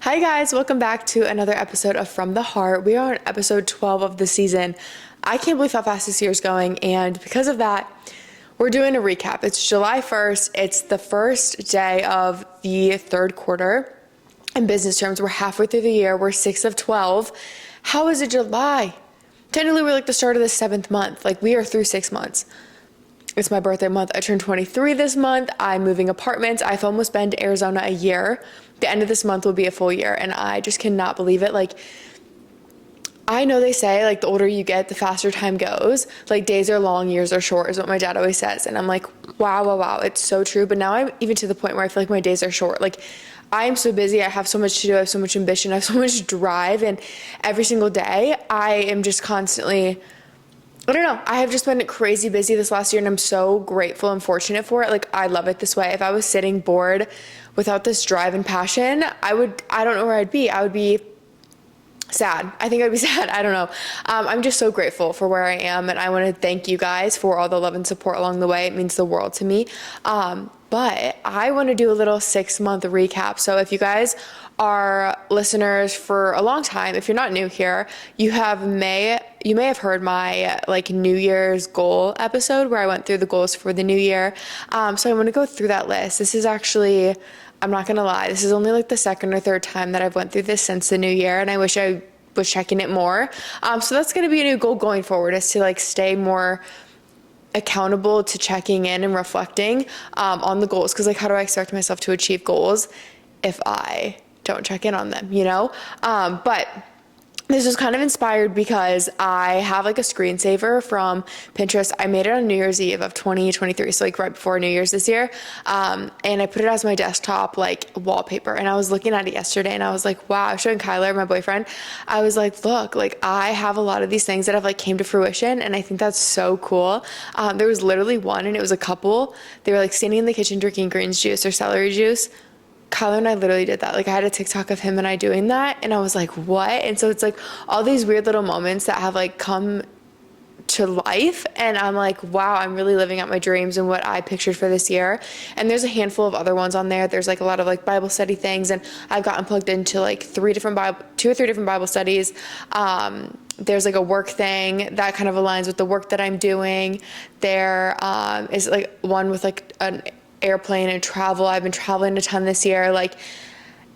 Hi guys, welcome back to another episode of From the Heart. We are on episode 12 of the season. I can't believe how fast this year is going, and because of that, we're doing a recap. It's July 1st. It's the first day of the third quarter. In business terms, we're halfway through the year. We're 6 of 12. How is it July? Technically, we're like the start of the 7th month. Like, we are through 6 months. It's my birthday month. I turned 23 this month. I'm moving apartments. I've almost been to Arizona a year. The end of this month will be a full year, and I just cannot believe it. Like, I know they say, like, the older you get, the faster time goes. Like, days are long, years are short is what my dad always says. And I'm like, wow. It's so true. But now I'm even to the point where I feel like my days are short. Like, I am so busy. I have so much to do. I have so much ambition. I have so much drive. And every single day, I am just constantly... I don't know. I have just been crazy busy this last year, and I'm so grateful and fortunate for it. Like, I love it this way. If I was sitting bored without this drive and passion, I don't know where I'd be. I would be sad. I think I'd be sad. I don't know. I'm just so grateful for where I am, and I want to thank you guys for all the love and support along the way. It means the world to me. But I want to do a little 6-month recap. So if you guys are listeners for a long time, if you're not new here, you may have heard my like New Year's goal episode where I went through the goals for the new year. So I want to go through that list. This is actually, I'm not going to lie, this is only like the second or third time that I've went through this since the new year, and I wish I was checking it more. So that's going to be a new goal going forward, is to like stay more accountable to checking in and reflecting on the goals. Because like, how do I expect myself to achieve goals if I don't check in on them, you know? But this was kind of inspired because I have like a screensaver from Pinterest. I made it on New Year's Eve of 2023, so like right before New Year's this year. And I put it as my desktop like wallpaper. And I was looking at it yesterday, and I was like, wow. I was showing Kyler, my boyfriend. I was like, look, like I have a lot of these things that have like came to fruition, and I think that's so cool. There was literally one, and it was a couple. They were like standing in the kitchen drinking greens juice or celery juice. Kyler and I literally did that. Like, I had a TikTok of him and I doing that, and I was like, what? And so it's like all these weird little moments that have like come to life, and I'm like, wow, I'm really living out my dreams and what I pictured for this year. And there's a handful of other ones on there. There's like a lot of like Bible study things, and I've gotten plugged into like 2 or 3 different Bible studies. There's like a work thing that kind of aligns with the work that I'm doing. There is like one with like an airplane and travel. I've been traveling a ton this year. Like,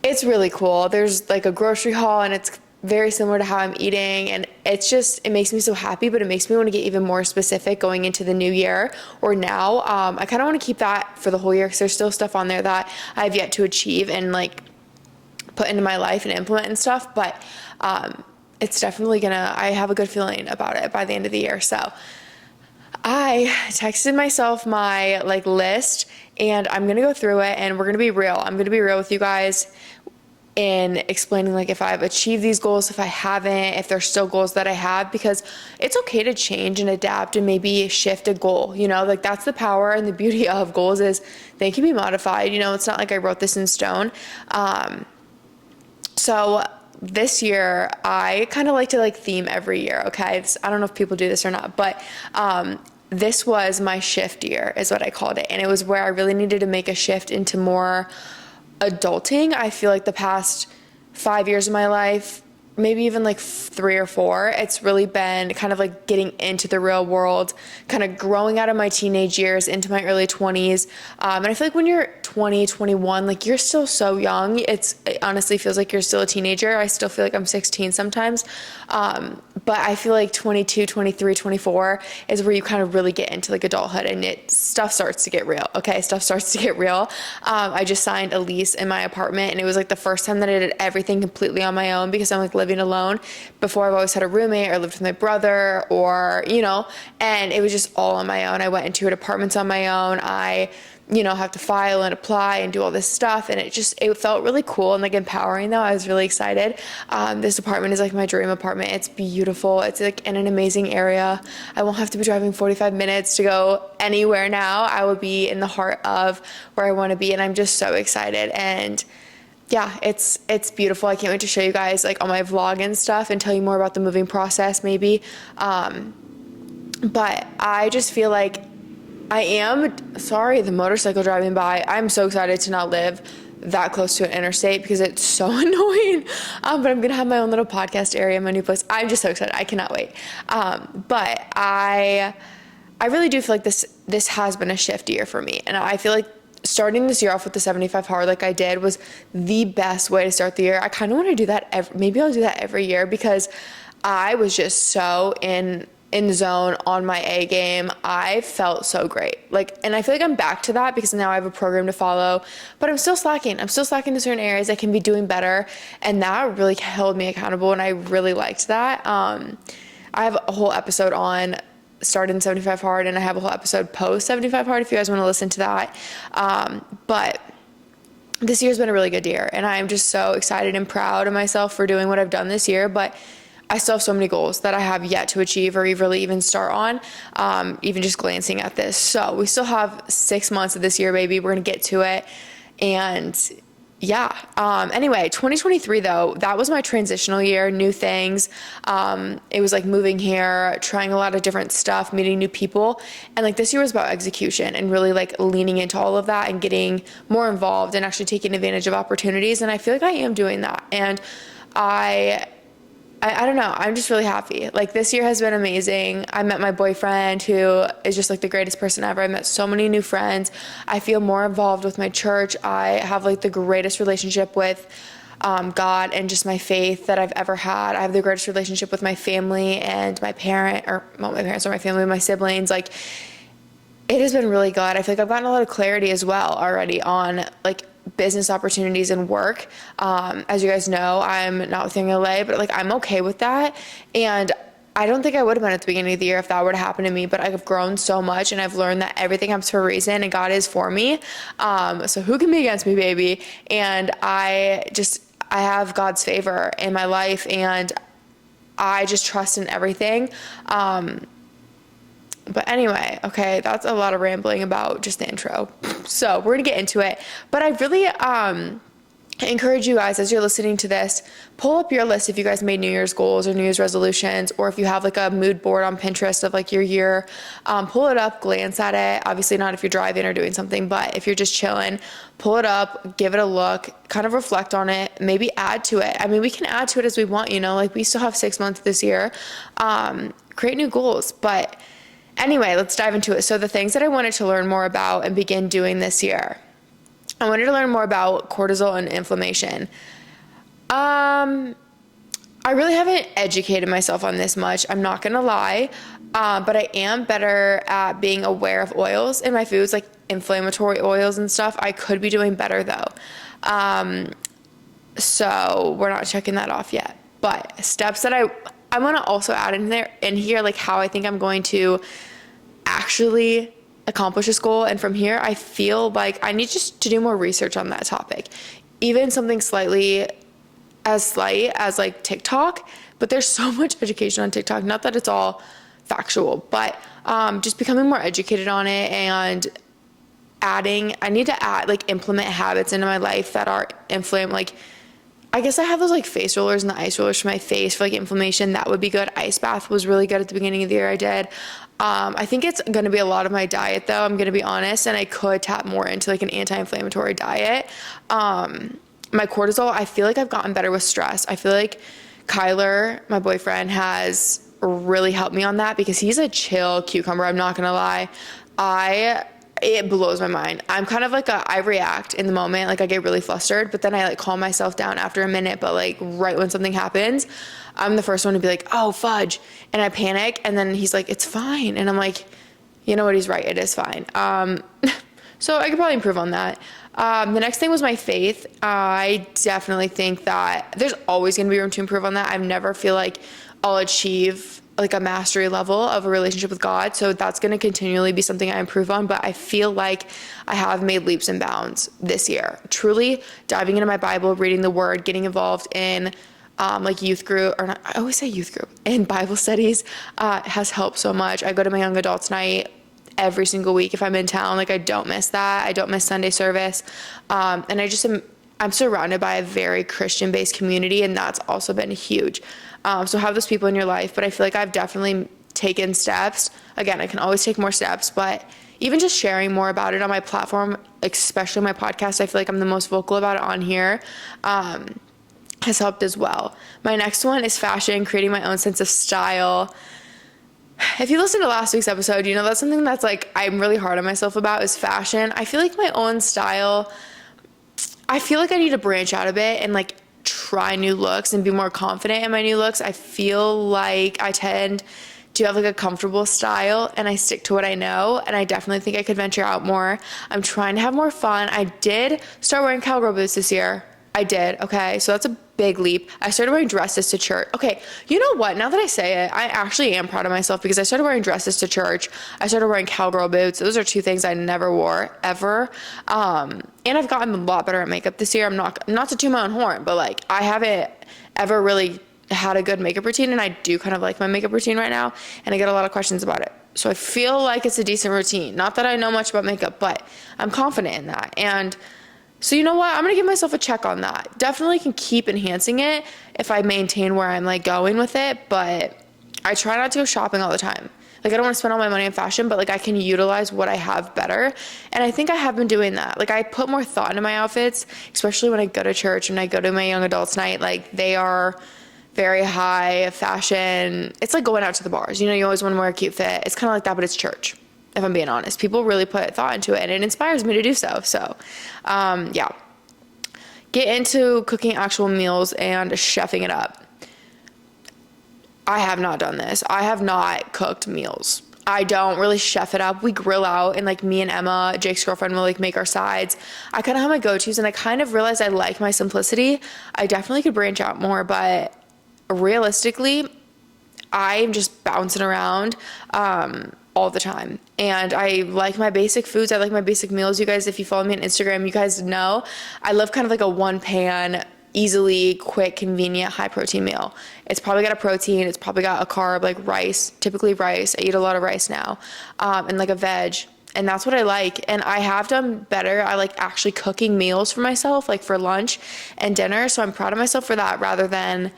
it's really cool. There's like a grocery haul, and it's very similar to how I'm eating, and it's just, it makes me so happy, but it makes me want to get even more specific going into the new year or now. I kind of want to keep that for the whole year, because there's still stuff on there that I've yet to achieve and like put into my life and implement and stuff, but it's definitely I have a good feeling about it by the end of the year. So I texted myself my like list, and I'm going to go through it, and we're going to be real. I'm going to be real with you guys in explaining like if I've achieved these goals, if I haven't, if there's still goals that I have, because it's okay to change and adapt and maybe shift a goal, you know, like that's the power and the beauty of goals, is they can be modified. You know, it's not like I wrote this in stone. So this year, I kind of like to like theme every year, okay? I don't know if people do this or not, but this was my shift year is what I called it. And it was where I really needed to make a shift into more adulting. I feel like the past 5 years of my life, maybe even like 3 or 4, it's really been kind of like getting into the real world, kind of growing out of my teenage years into my early 20s. And I feel like when you're 20, 21, like you're still so young. It honestly feels like you're still a teenager. I still feel like I'm 16 sometimes. But I feel like 22, 23, 24 is where you kind of really get into like adulthood, and stuff starts to get real. Okay. Stuff starts to get real. I just signed a lease in my apartment, and it was like the first time that I did everything completely on my own, because I'm like living alone. Before, I've always had a roommate or lived with my brother, or, you know, and it was just all on my own. I went into apartments on my own. I have to file and apply and do all this stuff. And it felt really cool and like empowering though. I was really excited. This apartment is like my dream apartment. It's beautiful. It's like in an amazing area. I won't have to be driving 45 minutes to go anywhere now. I will be in the heart of where I want to be. And I'm just so excited. And yeah, it's beautiful. I can't wait to show you guys like on my vlog and stuff, and tell you more about the moving process maybe. But I just feel like the motorcycle driving by. I'm so excited to not live that close to an interstate because it's so annoying. But I'm gonna have my own little podcast area in my new place. I'm just so excited. I cannot wait. But I really do feel like this has been a shift year for me, and I feel like starting this year off with the 75 hard like I did was the best way to start the year. I kind of want to do that maybe I'll do that every year, because I was just so in the zone, on my A game. I felt so great. Like, and I feel like I'm back to that because now I have a program to follow, but I'm still slacking. I'm still slacking to certain areas I can be doing better. And that really held me accountable, and I really liked that. I have a whole episode on starting 75 hard, and I have a whole episode post 75 hard if you guys want to listen to that. But this year's been a really good year, and I'm just so excited and proud of myself for doing what I've done this year. But I still have so many goals that I have yet to achieve or really even start on, even just glancing at this. So we still have 6 months of this year, baby. We're going to get to it. And yeah. Anyway, 2023 though, that was my transitional year, new things. It was like moving here, trying a lot of different stuff, meeting new people. And like this year was about execution and really like leaning into all of that and getting more involved and actually taking advantage of opportunities. And I feel like I am doing that. And I don't know. I'm just really happy. Like this year has been amazing. I met my boyfriend, who is just like the greatest person ever. I met so many new friends. I feel more involved with my church. I have like the greatest relationship with God and just my faith that I've ever had. I have the greatest relationship with my family and my parent, or well, my parents or my family, my siblings. Like it has been really good. I feel like I've gotten a lot of clarity as well already on like business opportunities and work. As you guys know, I'm not within LA, but like I'm okay with that. And I don't think I would have been at the beginning of the year if that were to happen to me, but I've grown so much, and I've learned that everything happens for a reason and God is for me. So who can be against me, baby? And I have God's favor in my life, and I just trust in everything. But anyway, okay, that's a lot of rambling about just the intro. So we're gonna get into it. But I really encourage you guys, as you're listening to this, pull up your list if you guys made New Year's goals or New Year's resolutions, or if you have like a mood board on Pinterest of like your year, pull it up, glance at it. Obviously not if you're driving or doing something, but if you're just chilling, pull it up, give it a look, kind of reflect on it, maybe add to it. I mean, we can add to it as we want, you know, like we still have 6 months this year. Create new goals, but anyway, let's dive into it. So the things that I wanted to learn more about and begin doing this year. I wanted to learn more about cortisol and inflammation. I really haven't educated myself on this much, I'm not gonna lie, but I am better at being aware of oils in my foods, like inflammatory oils and stuff. I could be doing better though. So we're not checking that off yet. But steps that I want to also add in here, like how I think I'm going to actually accomplish this goal. And from here, I feel like I need just to do more research on that topic. Even something slight as like TikTok, but there's so much education on TikTok. Not that it's all factual, but just becoming more educated on it and I need to implement habits into my life that are inflamed. Like, I guess I have those like face rollers and the ice rollers for my face for like inflammation. That would be good. Ice bath was really good at the beginning of the year. I did. I think it's going to be a lot of my diet though. I'm going to be honest. And I could tap more into like an anti-inflammatory diet. My cortisol, I feel like I've gotten better with stress. I feel like Kyler, my boyfriend, has really helped me on that because he's a chill cucumber. I'm not going to lie. It blows my mind. I'm kind of like I react in the moment. Like I get really flustered, but then I like calm myself down after a minute. But like right when something happens, I'm the first one to be like, oh, fudge. And I panic. And then he's like, it's fine. And I'm like, you know what? He's right. It is fine. So I could probably improve on that. The next thing was my faith. I definitely think that there's always going to be room to improve on that. I never feel like I'll achieve like a mastery level of a relationship with God. So that's going to continually be something I improve on. But I feel like I have made leaps and bounds this year. Truly diving into my Bible, reading the word, getting involved in like youth group, or not, I always say youth group, and Bible studies has helped so much. I go to my young adults night every single week if I'm in town. Like I don't miss that. I don't miss Sunday service. And I'm surrounded by a very Christian-based community, and that's also been huge. So have those people in your life, but I feel like I've definitely taken steps. Again, I can always take more steps, but even just sharing more about it on my platform, especially my podcast. I feel like I'm the most vocal about it on here. Has helped as well. My next one is fashion, creating my own sense of style. If you listen to last week's episode, you know that's something that's like I'm really hard on myself about is fashion. I feel like my own style, I feel like I need to branch out a bit and like try new looks and be more confident in my new looks. I feel like I tend to have like a comfortable style and I stick to what I know, and I definitely think I could venture out more. I'm trying to have more fun. I did start wearing cowgirl boots this year. I did. Okay. So that's a big leap. I started wearing dresses to church. Okay. You know what? Now that I say it, I actually am proud of myself because I started wearing dresses to church. I started wearing cowgirl boots. Those are two things I never wore ever. And I've gotten a lot better at makeup this year. I'm not to toot my own horn, but like I haven't ever really had a good makeup routine, and I do kind of like my makeup routine right now, and I get a lot of questions about it. So I feel like it's a decent routine. Not that I know much about makeup, but I'm confident in that. And so you know what? I'm going to give myself a check on that. Definitely can keep enhancing it if I maintain where I'm like going with it, but I try not to go shopping all the time. Like I don't want to spend all my money on fashion, but like I can utilize what I have better. And I think I have been doing that. Like I put more thought into my outfits, especially when I go to church and I go to my young adults night. Like they are very high fashion. It's like going out to the bars. You know, you always want to wear a cute fit. It's kind of like that, but it's church. If I'm being honest, people really put thought into it and it inspires me to do so. So, yeah, get into cooking actual meals and chefing it up. I have not done this. I have not cooked meals. I don't really chef it up. We grill out and like me and Emma, Jake's girlfriend, will like make our sides. I kind of have my go-tos and I kind of realized I like my simplicity. I definitely could branch out more, but realistically, I'm just bouncing around, all the time. And I like my basic foods. I like my basic meals. You guys, if you follow me on Instagram, you guys know I love kind of like a one pan, easily, quick, convenient, high protein meal. It's probably got a protein. It's probably got a carb, like rice, typically rice. I eat a lot of rice now, and like a veg. And that's what I like. And I have done better. I like actually cooking meals for myself, like for lunch and dinner. So I'm proud of myself for that rather than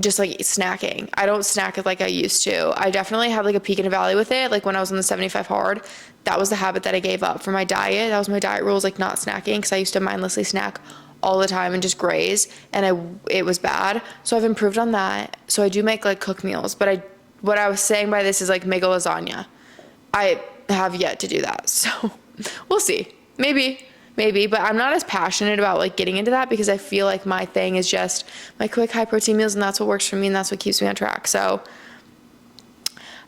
just like snacking. I don't snack like I used to. I definitely have like a peak and a valley with it. Like when I was on the 75 hard, that was the habit that I gave up for my diet. That was my diet rules, like not snacking, because I used to mindlessly snack all the time and just graze, and it was bad. So I've improved on that. So I do make like cook meals, but what I was saying by this is like make a lasagna. I have yet to do that. So we'll see. Maybe, but I'm not as passionate about like getting into that because I feel like my thing is just my quick high protein meals, and that's what works for me and that's what keeps me on track. So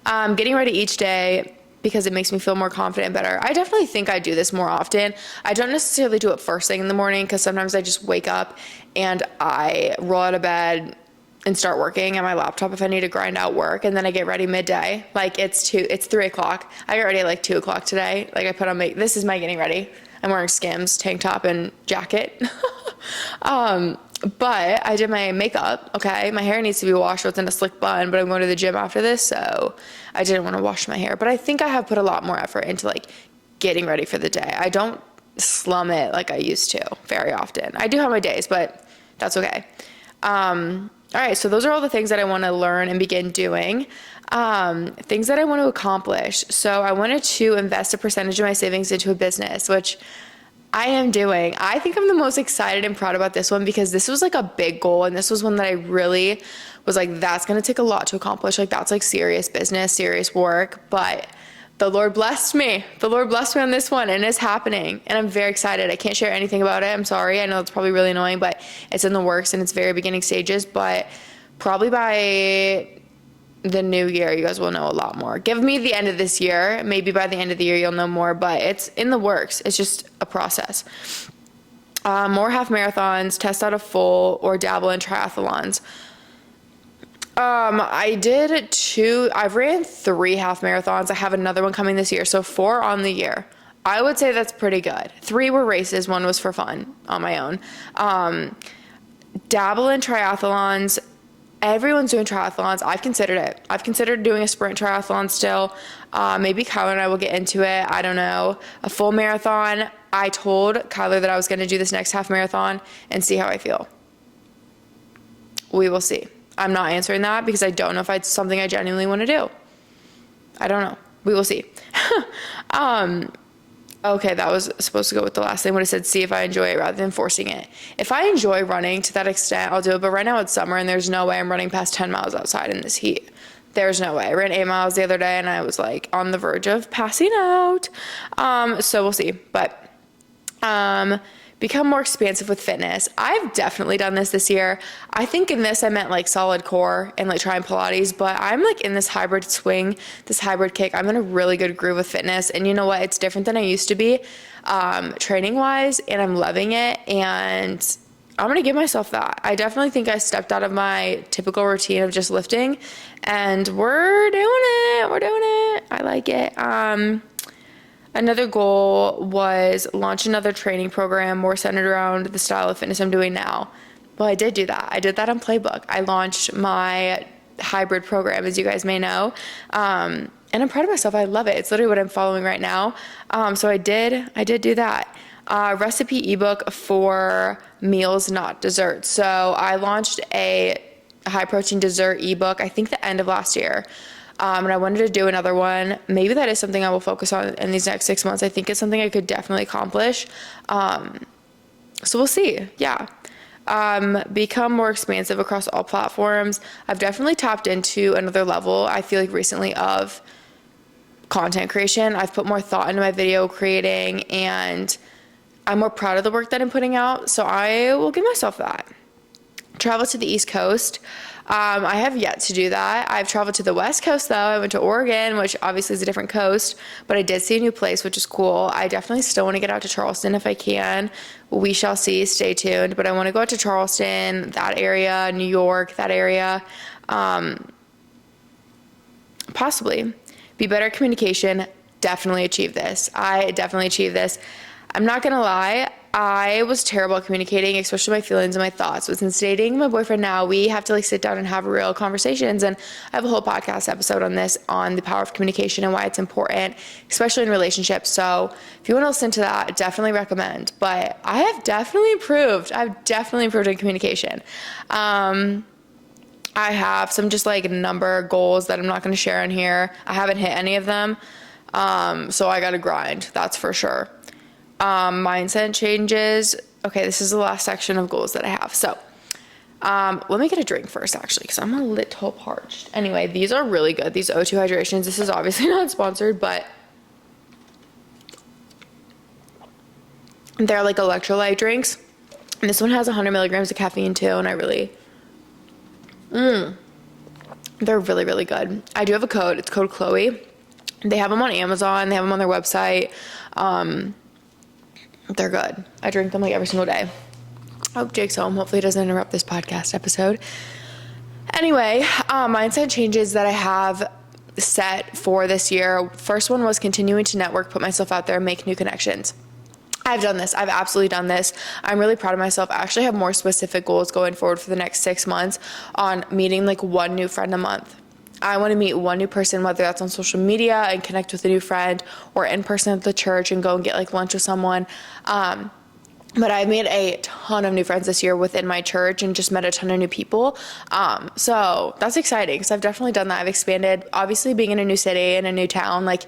getting ready each day because it makes me feel more confident and better. I definitely think I do this more often. I don't necessarily do it first thing in the morning because sometimes I just wake up and I roll out of bed and start working at my laptop if I need to grind out work, and then I get ready midday. Like it's 3 o'clock. I got ready at like 2 o'clock today. Like I put on this is my getting ready. I'm wearing Skims, tank top, and jacket. But I did my makeup, okay? My hair needs to be washed, so it's in a slick bun, but I'm going to the gym after this, so I didn't want to wash my hair. But I think I have put a lot more effort into, like, getting ready for the day. I don't slum it like I used to very often. I do have my days, but that's okay. All right, so those are all the things that I want to learn and begin doing. Things that I want to accomplish. So I wanted to invest a percentage of my savings into a business, which I am doing. I think I'm the most excited and proud about this one because this was like a big goal, and this was one that I really was like, that's going to take a lot to accomplish. Like that's like serious business, serious work, but the Lord blessed me. The Lord blessed me on this one, and it's happening, and I'm very excited. I can't share anything about it. I'm sorry. I know it's probably really annoying, but it's in the works and it's very beginning stages, but probably by the new year, you guys will know a lot more. Give me the end of this year. Maybe by the end of the year, you'll know more, but it's in the works. It's just a process. More half marathons, test out a full, or dabble in triathlons. I've ran 3 half marathons. I have another one coming this year, so 4 on the year. I would say that's pretty good. 3 were races, 1 was for fun on my own. Dabble in triathlons. Everyone's doing triathlons. I've considered it. I've considered doing a sprint triathlon still. Maybe Kyler and I will get into it. I don't know. A full marathon. I told Kyler that I was going to do this next half marathon and see how I feel. We will see. I'm not answering that because I don't know if it's something I genuinely want to do. I don't know. we will see. Okay, that was supposed to go with the last thing. I would have said, see if I enjoy it rather than forcing it. If I enjoy running to that extent, I'll do it. But right now it's summer and there's no way I'm running past 10 miles outside in this heat. There's no way. I ran 8 miles the other day and I was like on the verge of passing out. So we'll see. But become more expansive with fitness. I've definitely done this year. I think in this I meant like solid core and like trying Pilates, but I'm like in this hybrid swing, this hybrid kick. I'm in a really good groove with fitness, and you know what? It's different than I used to be, training wise, and I'm loving it, and I'm gonna give myself that. I definitely think I stepped out of my typical routine of just lifting, and we're doing it. I like it. Another goal was launch another training program more centered around the style of fitness I'm doing now. Well, I did do that. I did that on Playbook. I launched my hybrid program, as you guys may know. And I'm proud of myself. I love it. It's literally what I'm following right now. So I did do that. Recipe ebook for meals, not desserts. So I launched a high protein dessert ebook, I think the end of last year. And I wanted to do another one. Maybe that is something I will focus on in these next 6 months. I think it's something I could definitely accomplish. So we'll see. Yeah. Become more expansive across all platforms. I've definitely tapped into another level, I feel like recently, of content creation. I've put more thought into my video creating, and I'm more proud of the work that I'm putting out. So I will give myself that. Travel to the East Coast. I have yet to do that. I've traveled to the West Coast though. I went to Oregon, which obviously is a different coast, but I did see a new place, which is cool. I definitely still want to get out to Charleston if I can. We shall see. Stay tuned. But I want to go out to Charleston, that area, New York, that area. Possibly. Be better at communication. Definitely achieve this. I definitely achieved this. I'm not going to lie. I was terrible at communicating, especially my feelings and my thoughts. But since dating my boyfriend now, we have to like sit down and have real conversations. And I have a whole podcast episode on this, on the power of communication and why it's important, especially in relationships. So if you want to listen to that, definitely recommend. But I have definitely improved. I've definitely improved in communication. I have some just like number goals that I'm not going to share on here. I haven't hit any of them. So I got to grind. That's for sure. Mindset changes. Okay, this is the last section of goals that I have. So, let me get a drink first, actually, because I'm a little parched. Anyway, these are really good. These O2 hydrations. This is obviously not sponsored, but they're like electrolyte drinks. And this one has 100 milligrams of caffeine too, and I really, they're really, really good. I do have a code. It's code Chloe. They have them on Amazon. They have them on their website. They're good. I drink them like every single day. I hope Jake's home. Hopefully he doesn't interrupt this podcast episode. Anyway, mindset changes that I have set for this year. First one was continuing to network, put myself out there, make new connections. I've done this. I've absolutely done this. I'm really proud of myself. I actually have more specific goals going forward for the next 6 months on meeting like one new friend a month. I want to meet one new person, whether that's on social media and connect with a new friend, or in person at the church and go and get like lunch with someone. But I made a ton of new friends this year within my church and just met a ton of new people. So that's exciting because I've definitely done that. I've expanded. Obviously, being in a new city and a new town, like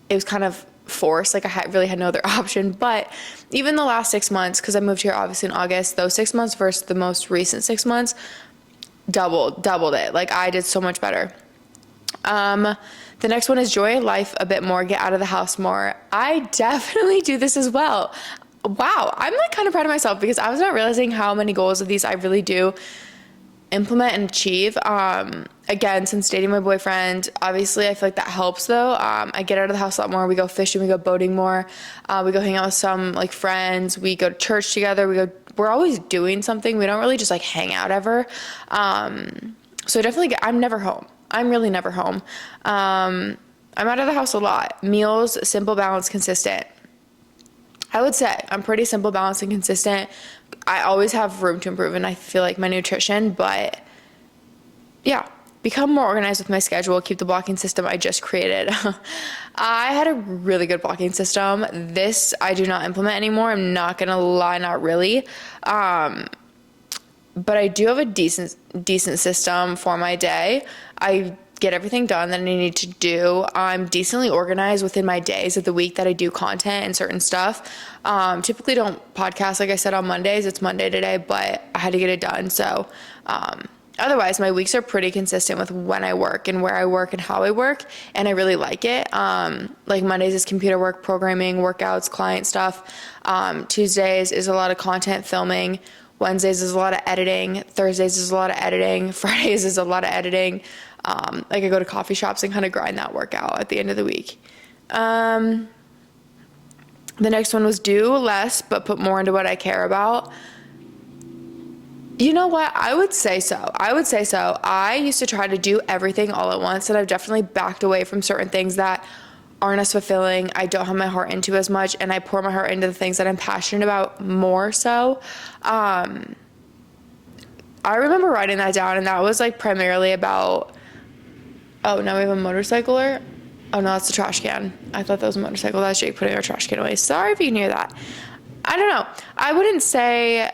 it was kind of forced. Like I really had no other option. But even the last 6 months, because I moved here obviously in August, those 6 months versus the most recent 6 months, doubled it. Like I did so much better. The next one is enjoy life a bit more, get out of the house more. I definitely do this as well. Wow, I'm like kind of proud of myself because I was not realizing how many goals of these I really do implement and achieve. Again, since dating my boyfriend, obviously I feel like that helps though. I get out of the house a lot more. We go fishing, we go boating more. We go hang out with some like friends. We go to church together. We're always doing something. We don't really just like hang out ever. So definitely I'm never home. I'm really never home. I'm out of the house a lot. Meals, simple, balanced, consistent. I would say I'm pretty simple, balanced, and consistent. I always have room to improve, and I feel like my nutrition, but yeah, become more organized with my schedule, keep the blocking system I just created. I had a really good blocking system. This I do not implement anymore. I'm not going to lie, not really. But I do have a decent system for my day. I get everything done that I need to do. I'm decently organized within my days of the week that I do content and certain stuff. Typically don't podcast, like I said, on Mondays. It's Monday today, but I had to get it done. So otherwise, my weeks are pretty consistent with when I work and where I work and how I work, and I really like it. Like Mondays is computer work, programming, workouts, client stuff. Tuesdays is a lot of content filming. Wednesdays is a lot of editing. Thursdays is a lot of editing. Fridays is a lot of editing. Like I go to coffee shops and kind of grind that work out at the end of the week. The next one was do less, but put more into what I care about. You know what? I would say so. I used to try to do everything all at once, and I've definitely backed away from certain things that aren't as fulfilling. I don't have my heart into as much, and I pour my heart into the things that I'm passionate about more so. I remember writing that down, and that was like primarily about, oh, now we have a motorcycler. Oh no, that's the trash can. I thought that was a motorcycle. That's Jake putting our trash can away. Sorry if you can hear that. I don't know. I wouldn't say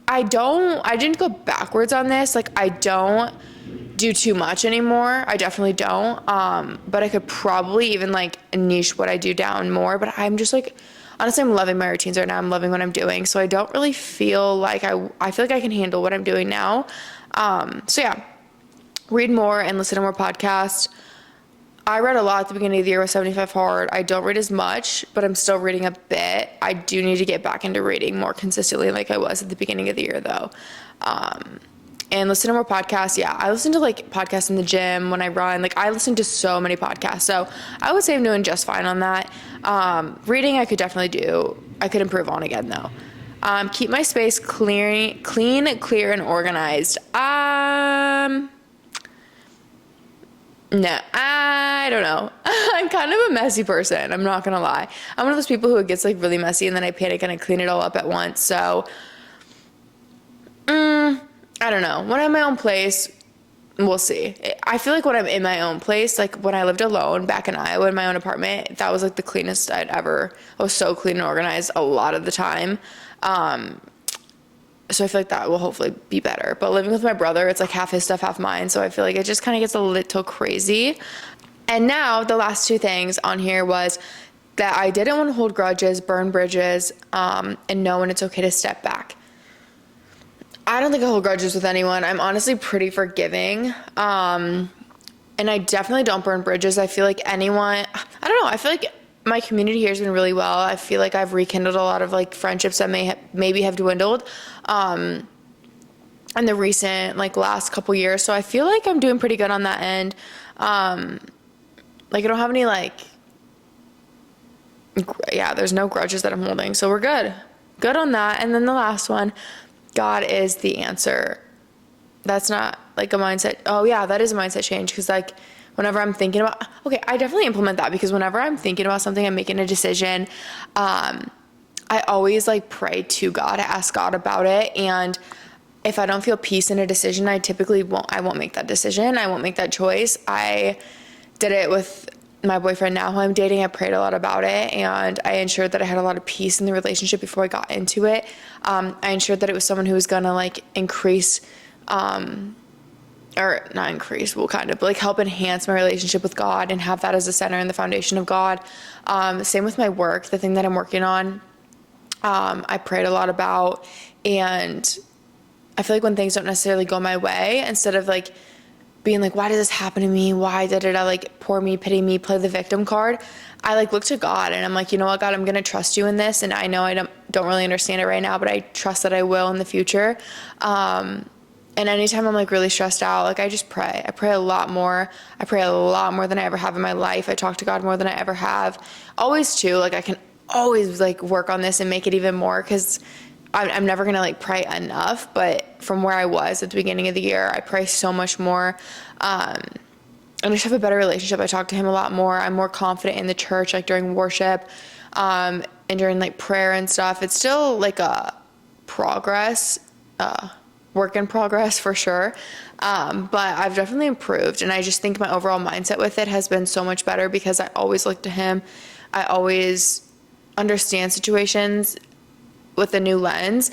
I didn't go backwards on this. Like I don't do too much anymore. I definitely don't. But I could probably even like niche what I do down more. But I'm just like, honestly, I'm loving my routines right now. I'm loving what I'm doing. So I don't really feel like I feel like I can handle what I'm doing now. So yeah, read more and listen to more podcasts. I read a lot at the beginning of the year with 75 Hard. I don't read as much, but I'm still reading a bit. I do need to get back into reading more consistently like I was at the beginning of the year though. And listen to more podcasts. Yeah, I listen to like podcasts in the gym when I run. Like I listen to so many podcasts. So I would say I'm doing just fine on that. Reading I could definitely do. I could improve on again though. Keep my space clean, clear, and organized. No, I don't know. I'm kind of a messy person. I'm not gonna lie. I'm one of those people who gets like really messy and then I panic and I clean it all up at once. So, I don't know. When I'm in my own place, we'll see. I feel like when I'm in my own place, like when I lived alone back in Iowa in my own apartment, that was like the cleanest I'd ever. I was so clean and organized a lot of the time. So I feel like that will hopefully be better. But living with my brother, it's like half his stuff, half mine. So I feel like it just kind of gets a little crazy. And now the last two things on here was that I didn't want to hold grudges, burn bridges, and know when it's okay to step back. I don't think I hold grudges with anyone. I'm honestly pretty forgiving. And I definitely don't burn bridges. I feel like anyone, I don't know. I feel like my community here has been really well. I feel like I've rekindled a lot of like friendships that maybe have dwindled in the recent like last couple years. So I feel like I'm doing pretty good on that end. Like I don't have any like, yeah, there's no grudges that I'm holding. So we're good on that. And then the last one, God is the answer. That's not like a mindset. Oh yeah, that is a mindset change. Cause like, whenever I'm thinking about, okay, I definitely implement that because whenever I'm thinking about something, I'm making a decision, I always like pray to God, ask God about it. And if I don't feel peace in a decision, I won't make that decision. I won't make that choice. I did it with my boyfriend now who I'm dating. I prayed a lot about it and I ensured that I had a lot of peace in the relationship before I got into it. I ensured that it was someone who was gonna like increase, or not increase, well, kind of, but like help enhance my relationship with God and have that as the center and the foundation of God. Same with my work, the thing that I'm working on, I prayed a lot about, and I feel like when things don't necessarily go my way, instead of like being like, why did this happen to me? Why did it? I like poor me, pity me, play the victim card. I like look to God and I'm like, you know what, God, I'm going to trust you in this. And I know I don't really understand it right now, but I trust that I will in the future. And anytime I'm like really stressed out, like I just pray. I pray a lot more. I pray a lot more than I ever have in my life. I talk to God more than I ever have. Always too, like I can always like work on this and make it even more because I'm never going to like pray enough. But from where I was at the beginning of the year, I pray so much more. And I just have a better relationship. I talk to him a lot more. I'm more confident in the church, like during worship, and during like prayer and stuff. It's still like a work in progress for sure. But I've definitely improved. And I just think my overall mindset with it has been so much better because I always look to him. I always understand situations with a new lens.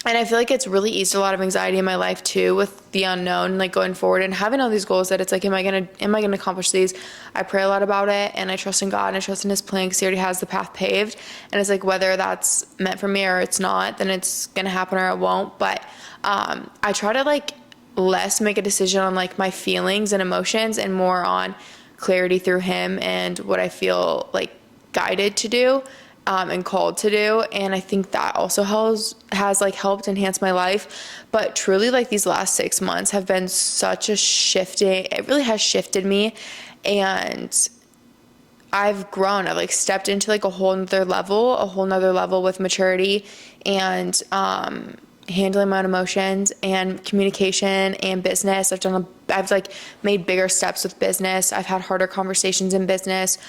And I feel like it's really eased a lot of anxiety in my life too, with the unknown, like going forward and having all these goals that it's like, am I gonna accomplish these? I pray a lot about it, and I trust in God and I trust in his plan because he already has the path paved. And it's like, whether that's meant for me or it's not, then it's gonna happen or it won't. But I try to like less make a decision on like my feelings and emotions and more on clarity through him and what I feel like guided to do and called to do. And I think that also has like helped enhance my life. But truly, like, these last 6 months have been such a shifting, it really has shifted me, and I've grown. I've like stepped into like a whole nother level with maturity and handling my own emotions and communication and business. I've like made bigger steps with business. I've had harder conversations in business.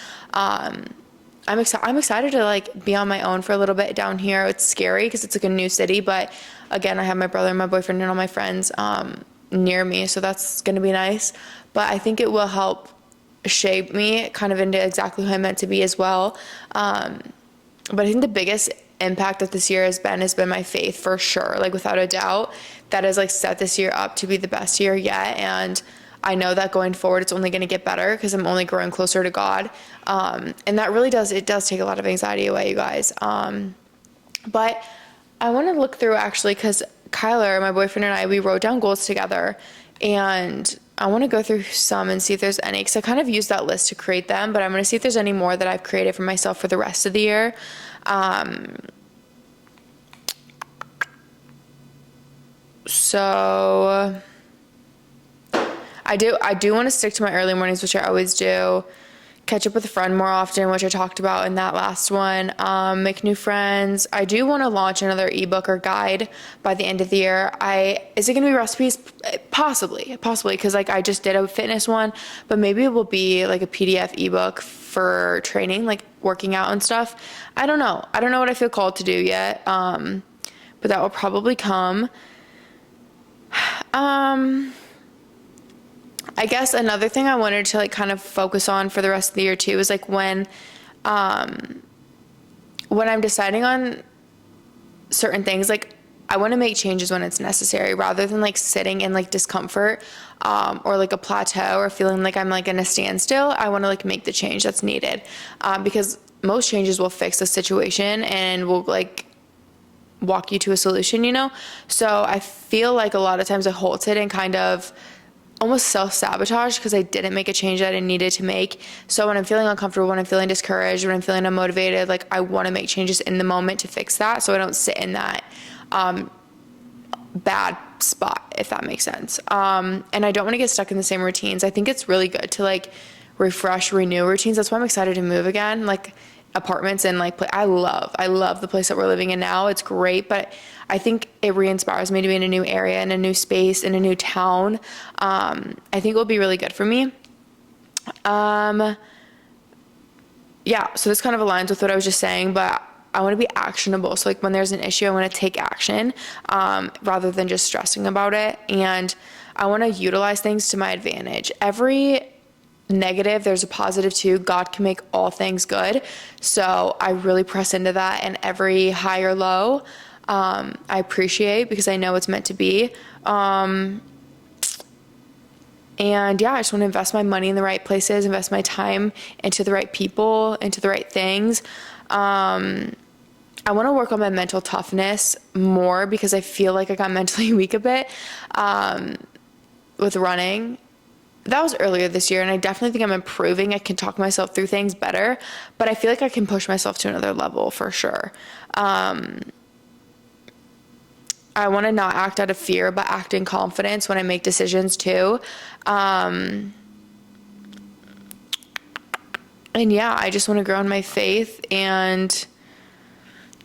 I'm excited to like be on my own for a little bit down here. It's scary because it's like a new city, but again, I have my brother and my boyfriend and all my friends near me, so that's gonna be nice. But I think it will help shape me kind of into exactly who I'm meant to be as well. But I think the biggest impact that this year has been my faith, for sure. Like, without a doubt, that has like set this year up to be the best year yet. And I know that going forward, it's only going to get better because I'm only growing closer to God. And that really does take a lot of anxiety away, you guys. But I want to look through, actually, because Kyler, my boyfriend, and I, we wrote down goals together, and I want to go through some and see if there's any, because I kind of used that list to create them, but I'm going to see if there's any more that I've created for myself for the rest of the year. So I do want to stick to my early mornings, which I always do. Catch up with a friend more often, which I talked about in that last one. Make new friends. I do want to launch another ebook or guide by the end of the year. Is it going to be recipes? Possibly, because like I just did a fitness one, but maybe it will be like a PDF ebook for training, like working out and stuff. I don't know what I feel called to do yet. But that will probably come. I guess another thing I wanted to like kind of focus on for the rest of the year too is like when I'm deciding on certain things, like I want to make changes when it's necessary rather than like sitting in like discomfort or like a plateau or feeling like I'm like in a standstill. I want to like make the change that's needed because most changes will fix the situation and will like walk you to a solution, you know? So I feel like a lot of times I halted and kind of almost self-sabotage because I didn't make a change that I needed to make. So when I'm feeling uncomfortable, when I'm feeling discouraged, when I'm feeling unmotivated, like I want to make changes in the moment to fix that so I don't sit in that bad spot, if that makes sense. And I don't want to get stuck in the same routines. I think it's really good to like renew routines. That's why I'm excited to move again. Like apartments and like I love the place that we're living in now. It's great, but I think it re-inspires me to be in a new area, in a new space, in a new town. I think it will be really good for me. Yeah, so this kind of aligns with what I was just saying, but I want to be actionable. So like when there's an issue, I want to take action rather than just stressing about it. And I want to utilize things to my advantage. Every negative, there's a positive too. God can make all things good. So I really press into that, and every high or low, I appreciate because I know it's meant to be. And yeah, I just want to invest my money in the right places, invest my time into the right people, into the right things. I want to work on my mental toughness more because I feel like I got mentally weak a bit with running. That was earlier this year, and I definitely think I'm improving. I can talk myself through things better, but I feel like I can push myself to another level for sure. I want to not act out of fear, but act in confidence when I make decisions too. And yeah, I just want to grow in my faith, and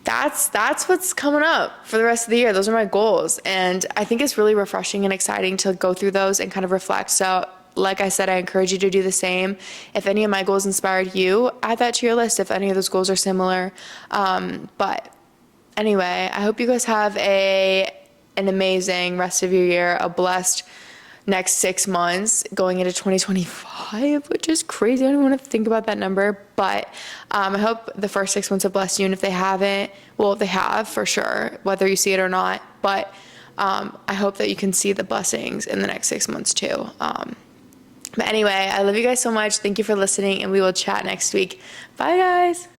that's what's coming up for the rest of the year. Those are my goals, and I think it's really refreshing and exciting to go through those and kind of reflect. So like I said, I encourage you to do the same. If any of my goals inspired you, add that to your list if any of those goals are similar. But anyway, I hope you guys have an amazing rest of your year, a blessed next 6 months going into 2025, which is crazy. I don't even want to think about that number, but I hope the first 6 months have blessed you. And if they haven't, well, they have for sure, whether you see it or not. But I hope that you can see the blessings in the next 6 months too. But anyway, I love you guys so much. Thank you for listening, and we will chat next week. Bye, guys.